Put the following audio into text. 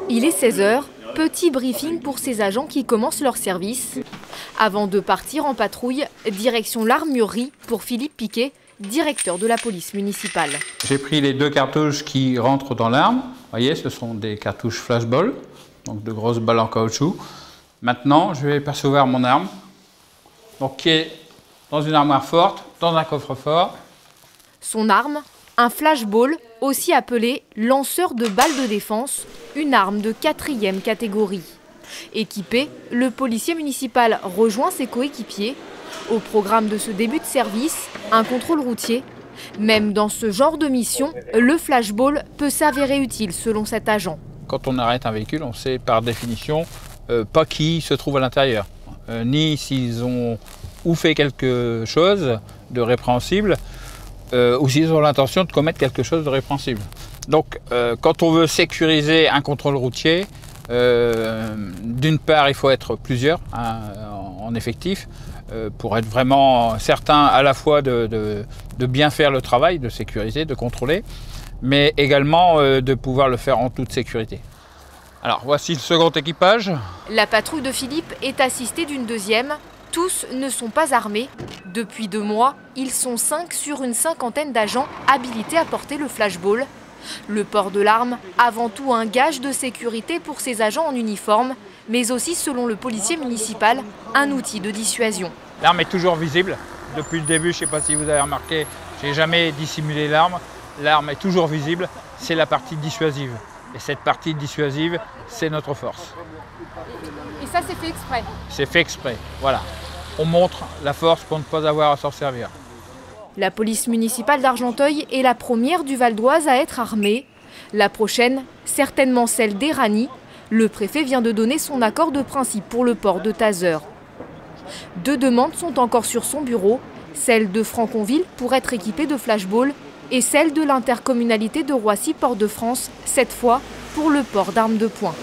Il est 16 h, petit briefing pour ces agents qui commencent leur service. Avant de partir en patrouille, direction l'Armurerie pour Philippe Piquet, directeur de la police municipale. J'ai pris les 2 cartouches qui rentrent dans l'arme. Vous voyez, ce sont des cartouches flashball, donc de grosses balles en caoutchouc. Maintenant, je vais percevoir mon arme, donc qui est dans une armoire forte, dans un coffre-fort. Son arme, un flashball, aussi appelé lanceur de balles de défense, une arme de 4e catégorie. Équipé, le policier municipal rejoint ses coéquipiers. Au programme de ce début de service, un contrôle routier. Même dans ce genre de mission, le flashball peut s'avérer utile selon cet agent. Quand on arrête un véhicule, on sait par définition pas qui se trouve à l'intérieur, ni s'ils ont ou fait quelque chose de répréhensible, ou s'ils ont l'intention de commettre quelque chose de répréhensible. Donc quand on veut sécuriser un contrôle routier, d'une part il faut être plusieurs en effectif, pour être vraiment certain à la fois de bien faire le travail, de sécuriser, de contrôler, mais également de pouvoir le faire en toute sécurité. Alors voici le second équipage. La patrouille de Philippe est assistée d'une deuxième. Tous ne sont pas armés. Depuis 2 mois, ils sont 5 sur une 50aine d'agents habilités à porter le flashball. Le port de l'arme, avant tout un gage de sécurité pour ces agents en uniforme, mais aussi, selon le policier municipal, un outil de dissuasion. L'arme est toujours visible. Depuis le début, je ne sais pas si vous avez remarqué, je n'ai jamais dissimulé l'arme. L'arme est toujours visible, c'est la partie dissuasive. Et cette partie dissuasive, c'est notre force. Et ça, c'est fait exprès? C'est fait exprès, voilà. On montre la force pour ne pas avoir à s'en servir. La police municipale d'Argenteuil est la première du Val d'Oise à être armée. La prochaine, certainement celle d'Éragny. Le préfet vient de donner son accord de principe pour le port de taser. 2 demandes sont encore sur son bureau, celle de Franconville pour être équipée de flashball et celle de l'intercommunalité de Roissy-Port-de-France, cette fois pour le port d'armes de poing.